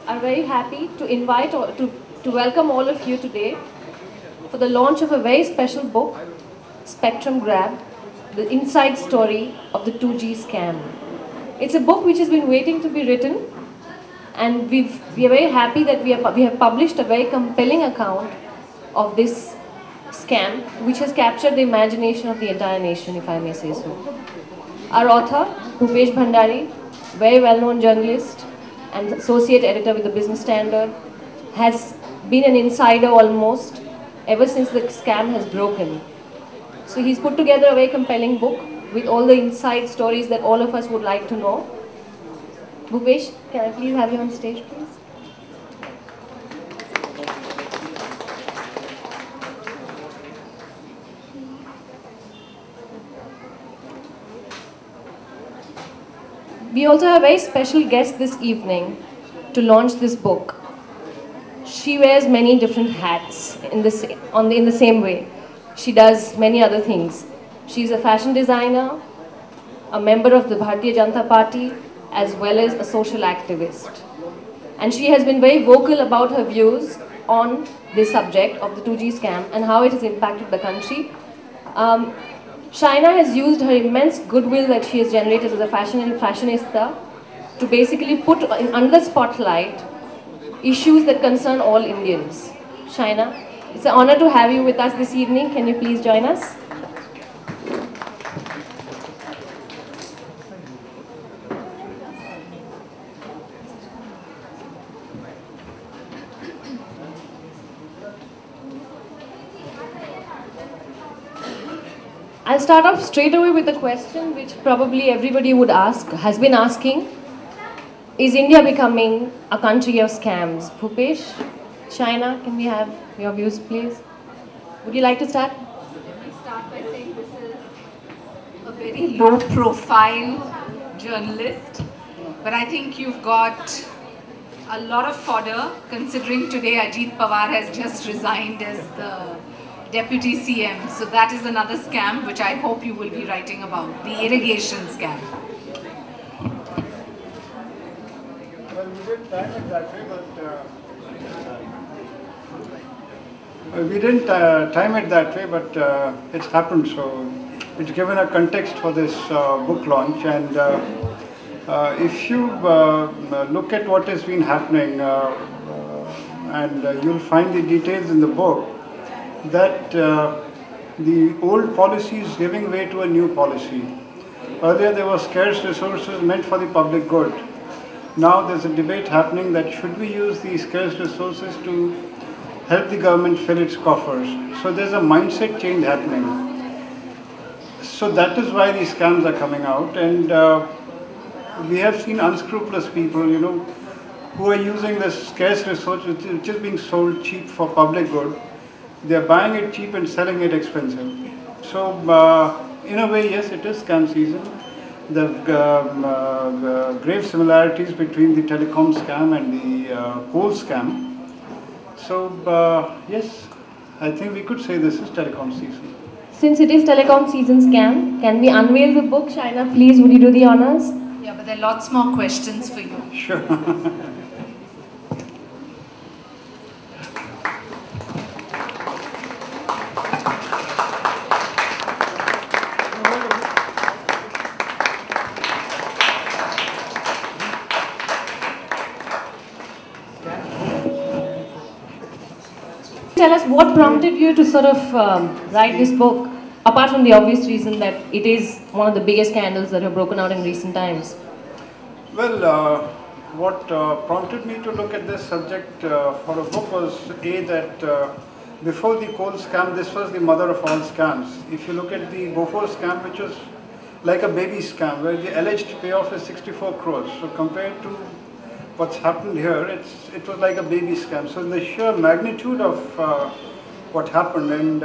are very happy to invite or to welcome all of you today for the launch of a very special book, Spectrum Grab, the inside story of the 2G scam. It's a book which has been waiting to be written, and we are very happy that we have published a very compelling account of this scam, which has captured the imagination of the entire nation, if I may say so. Our author, Bhupesh Bhandari, very well-known journalist and associate editor with the Business Standard, has been an insider almost ever since the scam has broken. So he's put together a very compelling book with all the inside stories that all of us would like to know. Bhupesh, can I please have you on stage, please? We also have a very special guest this evening to launch this book. She wears many different hats in the same way. She does many other things. She's a fashion designer, a member of the Bharatiya Janata Party, as well as a social activist. And she has been very vocal about her views on this subject of the 2G scam and how it has impacted the country. China has used her immense goodwill that she has generated as a fashionista to basically put under the spotlight issues that concern all Indians. China, it's an honor to have you with us this evening. Can you please join us? I'll start off straight away with a question which probably everybody would ask, has been asking. Is India becoming a country of scams? Bhupesh, China, can we have your views, please? Would you like to start? Let me start by saying this is a very low-profile journalist, but I think you've got a lot of fodder, considering today Ajit Pawar has just resigned as the Deputy CM. So that is another scam which I hope you will be writing about, the irrigation scam. Well, we didn't time it that way, but it's happened. So it's given a context for this book launch. And if you look at what has been happening, and you'll find the details in the book, that the old policy is giving way to a new policy. Earlier there were scarce resources meant for the public good. Now there's a debate happening that should we use these scarce resources to help the government fill its coffers. So there's a mindset change happening. So that is why these scams are coming out, and we have seen unscrupulous people, who are using this scarce resource which is being sold cheap for public good. They are buying it cheap and selling it expensive. So in a way, yes, it is scam season. There are grave similarities between the telecom scam and the coal scam. So yes, I think we could say this is telecom season. Since it is telecom season scam, can we unveil the book? China, please, would you do the honors? Yeah, but there are lots more questions for you. Sure. Tell us what prompted you to sort of write this book, apart from the obvious reason that it is one of the biggest scandals that have broken out in recent times. Well, what prompted me to look at this subject for a book was that before the coal scam, this was the mother of all scams. If you look at the Bhopal scam, which was like a baby scam, where the alleged payoff is 64 crores. So compared to what's happened here, it was like a baby scam. So the sheer magnitude of what happened, and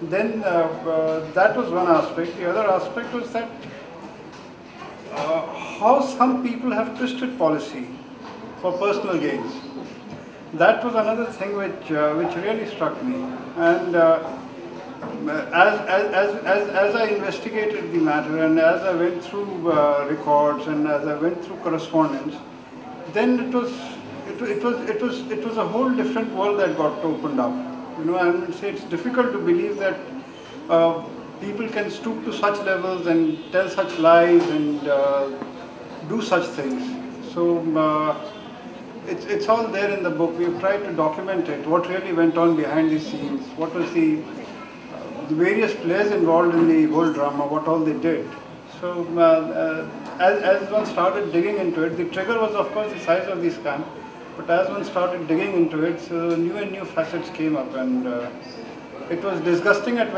then that was one aspect. The other aspect was that how some people have twisted policy for personal gains. That was another thing which really struck me. And as I investigated the matter, and as I went through records, and as I went through correspondence, then it was a whole different world that got opened up. I would say it's difficult to believe that people can stoop to such levels and tell such lies and do such things. So it's all there in the book. We've tried to document it, what really went on behind the scenes, what was the various players involved in the whole drama, what all they did. So as one started digging into it, the trigger was of course the size of the scam, but as one started digging into it, so new and new facets came up, and it was disgusting at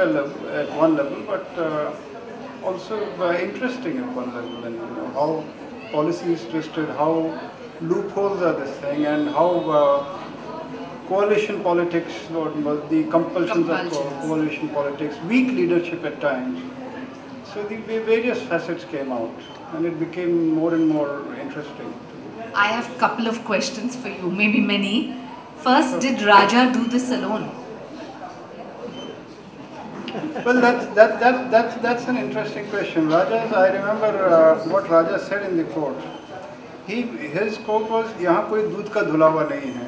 one level, but also interesting at one level, and how policy is twisted, how loopholes are this thing, and how coalition politics, or the compulsions of coalition politics, weak leadership at times. So the various facets came out, and it became more and more interesting. I have a couple of questions for you, maybe many. First, did Raja do this alone? Well, that's an interesting question. I remember what Raja said in the court. His quote was, "यहाँ कोई दूध का धुला हुआ नहीं है,"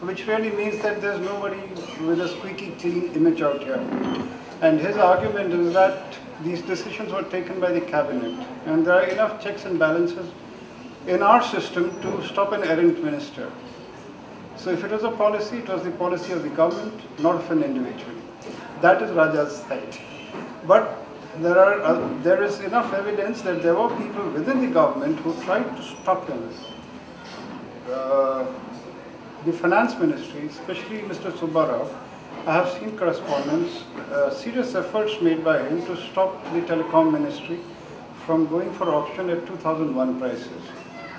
which really means that there's nobody with a squeaky clean image out here. And his argument is that these decisions were taken by the cabinet, and there are enough checks and balances in our system to stop an errant minister. So if it was a policy, it was the policy of the government, not of an individual. That is Raja's side. But there is enough evidence that there were people within the government who tried to stop him. The finance ministry, especially Mr. Subbarao, I have seen correspondence, serious efforts made by him to stop the telecom ministry from going for auction at 2001 prices.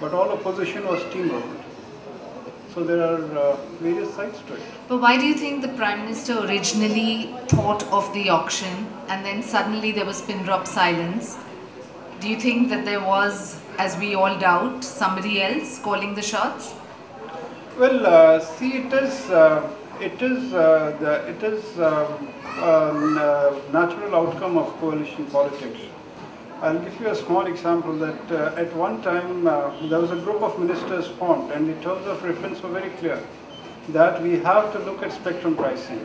But all opposition was steamrolled. So there are various sides to it. But why do you think the Prime Minister originally thought of the auction and then suddenly there was pin drop silence? Do you think that there was, as we all doubt, somebody else calling the shots? Well, see, it is a natural outcome of coalition politics. I'll give you a small example that at one time there was a group of ministers formed, and the terms of reference were very clear that we have to look at spectrum pricing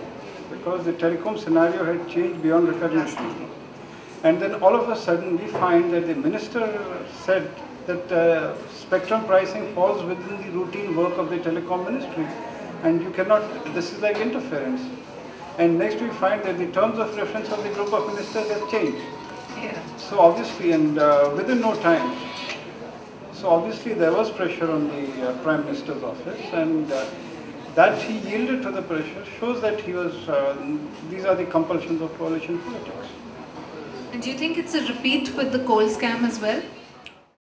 because the telecom scenario had changed beyond recognition. And then all of a sudden we find that the minister said that spectrum pricing falls within the routine work of the telecom ministry, and you cannot, this is like interference. And next we find that the terms of reference of the group of ministers have changed. Yeah. So obviously, and within no time, so obviously there was pressure on the Prime Minister's office, and that he yielded to the pressure shows that he was, these are the compulsions of coalition politics. And do you think it's a repeat with the coal scam as well?